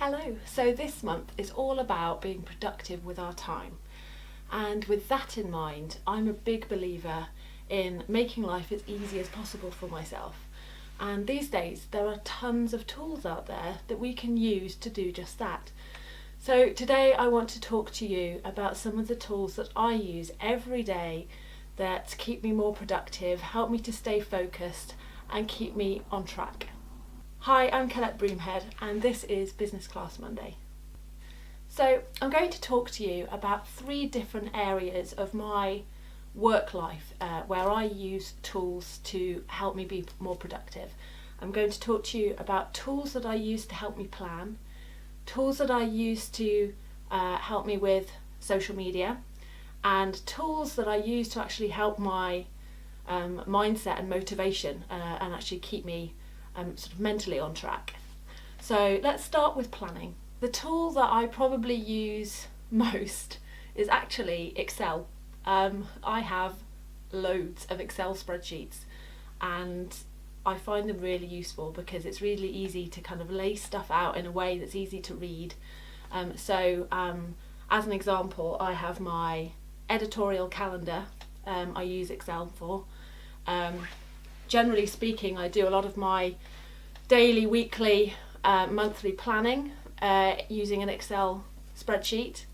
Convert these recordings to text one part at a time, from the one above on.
Hello, so this month is all about being productive with our time, and with that in mind I'm a big believer in making life as easy as possible for myself, and these days there are tons of tools out there that we can use to do just that. So today I want to talk to you about some of the tools that I use every day that keep me more productive, help me to stay focused and keep me on track. Hi, I'm Colette Broomhead and this is Business Class Monday. So I'm going to talk to you about 3 different areas of my work life where I use tools to help me be more productive. I'm going to talk to you about tools that I use to help me plan, tools that I use to help me with social media, and tools that I use to actually help my mindset and motivation and actually keep me sort of mentally on track. So let's start with planning. The tool that I probably use most is actually Excel. I have loads of Excel spreadsheets and I find them really useful because it's really easy to kind of lay stuff out in a way that's easy to read. As an example, I have my editorial calendar I use Excel for. Generally speaking, I do a lot of my daily, weekly, monthly planning using an Excel spreadsheet.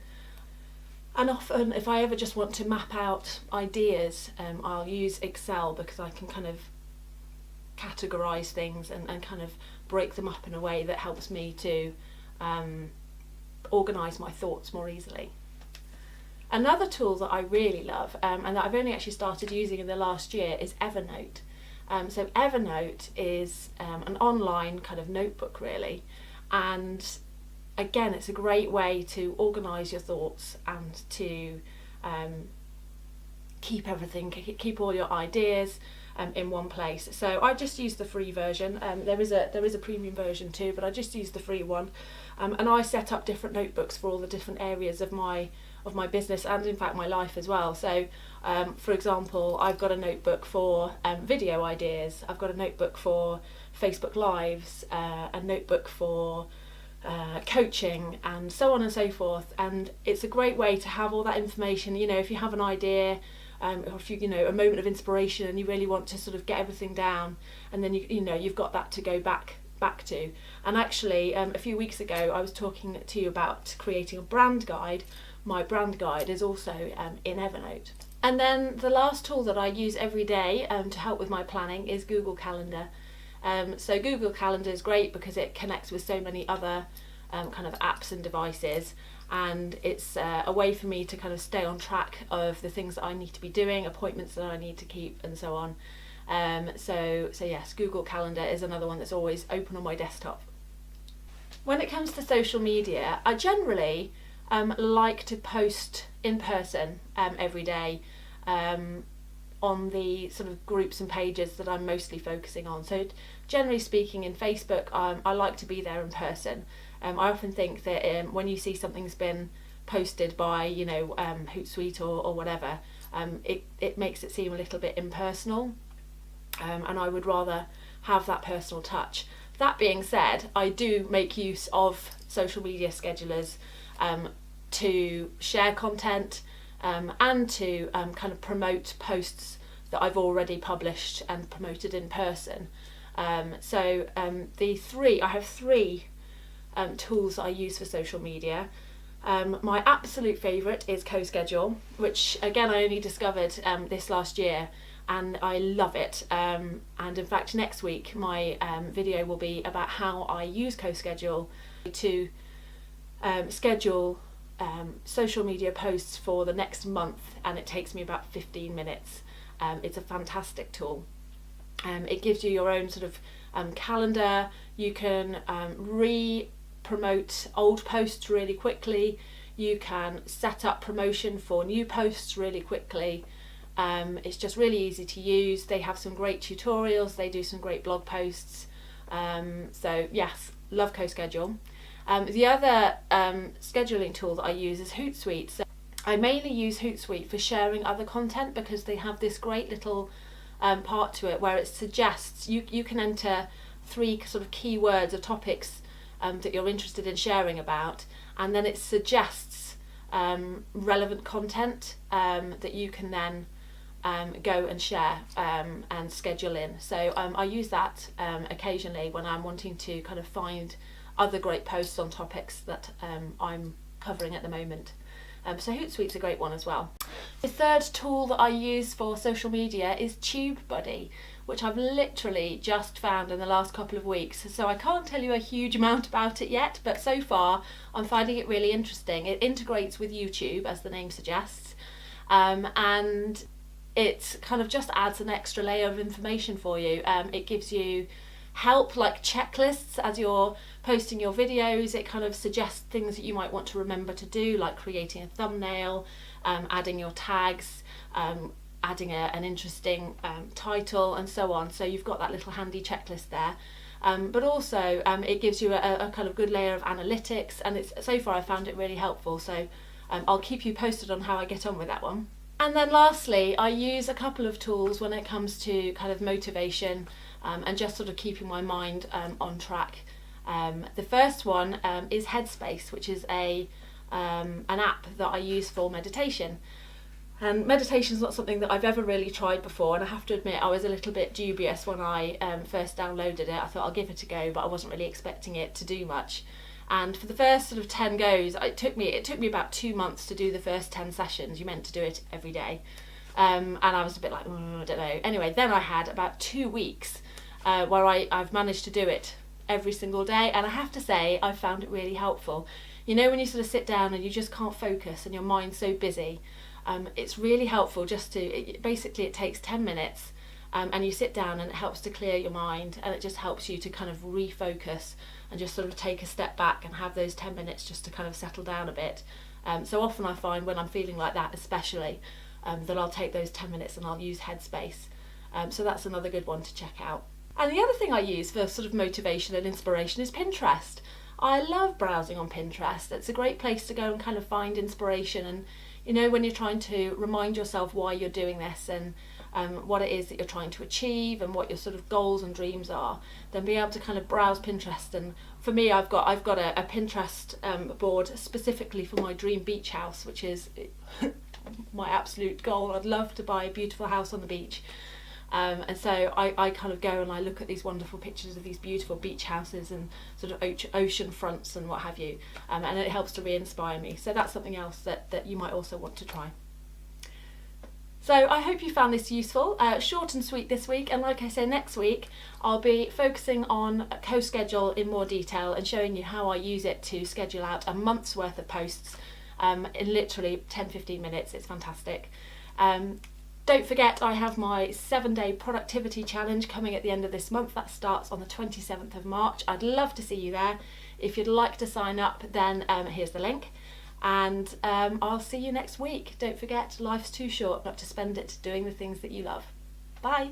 And often, if I ever just want to map out ideas, I'll use Excel because I can kind of categorise things and kind of break them up in a way that helps me to organise my thoughts more easily. Another tool that I really love and that I've only actually started using in the last year is EVERNOTE. So EVERNOTE is an online kind of notebook really, and again it's a great way to organise your thoughts and to keep all your ideas in one place. So I just use the free version. There is a premium version too, but I just use the free one, and I set up different notebooks for all the different areas of my business and in fact my life as well. So for example, I've got a notebook for video ideas, I've got a notebook for Facebook Lives, a notebook for coaching and so on and so forth, and it's a great way to have all that information. You know, if you have an idea or if you know a moment of inspiration and you really want to sort of get everything down, and then you've got that to go back to. And actually a few weeks ago I was talking to you about creating a brand guide. My brand guide is also in EVERNOTE. And then the last tool that I use every day to help with my planning is Google Calendar. So Google Calendar is great because it connects with so many other kind of apps and devices, and it's a way for me to kind of stay on track of the things that I need to be doing, appointments that I need to keep and so on. So yes, Google Calendar is another one that's always open on my desktop. When it comes to social media, I generally like to post in person every day on the sort of groups and pages that I'm mostly focusing on. So generally speaking, in Facebook, I like to be there in person. I often think that when you see something's been posted by HOOTSUITE or whatever, it makes it seem a little bit impersonal, and I would rather have that personal touch. That being said, I do make use of social media schedulers to share content and to kind of promote posts that I've already published and promoted in person. I have 3 tools that I use for social media. My absolute favourite is COSCHEDULE, which again I only discovered this last year, and I love it. And in fact next week my video will be about how I use COSCHEDULE to schedule social media posts for the next month, and it takes me about 15 minutes. It's a fantastic tool. It gives you your own sort of calendar. You can re-promote old posts really quickly. You can set up promotion for new posts really quickly. It's just really easy to use. They have some great tutorials, they do some great blog posts. So yes, love CoSchedule. The other scheduling tool that I use is HOOTSUITE. So I mainly use HOOTSUITE for sharing other content because they have this great little part to it where it suggests you can enter 3 sort of keywords or topics that you're interested in sharing about, and then it suggests relevant content that you can then go and share and schedule in. So I use that occasionally when I'm wanting to kind of find other great posts on topics that I'm covering at the moment. So Hootsuite's a great one as well. The third tool that I use for social media is TubeBuddy, which I've literally just found in the last couple of weeks. So I can't tell you a huge amount about it yet, but so far I'm finding it really interesting. It integrates with YouTube, as the name suggests, and it kind of just adds an extra layer of information for you. It gives you help like checklists as you're posting your videos. It kind of suggests things that you might want to remember to do, like creating a thumbnail, adding your tags, adding an interesting title and so on. So you've got that little handy checklist there. But also it gives you a kind of good layer of analytics, and so far I found it really helpful. So I'll keep you posted on how I get on with that one. And then lastly, I use a couple of tools when it comes to kind of motivation and just sort of keeping my mind on track. The first one is HEADSPACE, which is an app that I use for meditation. And meditation is not something that I've ever really tried before, and I have to admit I was a little bit dubious when I first downloaded it. I thought I'll give it a go, but I wasn't really expecting it to do much. And for the first sort of 10 goes, it took me about 2 months to do the first 10 sessions. You meant to do it every day. And I was a bit like, I don't know. Anyway, then I had about 2 weeks where I've managed to do it every single day. And I have to say, I found it really helpful. You know, when you sort of sit down and you just can't focus and your mind's so busy, it's really helpful just to, basically it takes 10 minutes and you sit down and it helps to clear your mind, and it just helps you to kind of refocus and just sort of take a step back and have those 10 minutes just to kind of settle down a bit. So often I find when I'm feeling like that especially, that I'll take those 10 minutes and I'll use HEADSPACE. So that's another good one to check out. And the other thing I use for sort of motivation and inspiration is Pinterest. I love browsing on Pinterest. It's a great place to go and kind of find inspiration, and you know, when you're trying to remind yourself why you're doing this and what it is that you're trying to achieve and what your sort of goals and dreams are, then be able to kind of browse Pinterest. And for me, I've got a Pinterest board specifically for my dream beach house, which is my absolute goal. I'd love to buy a beautiful house on the beach. And so I kind of go and I look at these wonderful pictures of these beautiful beach houses and sort of ocean fronts and what have you, and it helps to re-inspire me. So that's something else that you might also want to try. So I hope you found this useful, short and sweet this week, and like I say, next week I'll be focusing on CoSchedule in more detail and showing you how I use it to schedule out a month's worth of posts in literally 10-15 minutes. It's fantastic. Don't forget, I have my 7-day productivity challenge coming at the end of this month. That starts on the 27th of March. I'd love to see you there. If you'd like to sign up, then here's the link. And I'll see you next week. Don't forget, life's too short not to spend it doing the things that you love. Bye.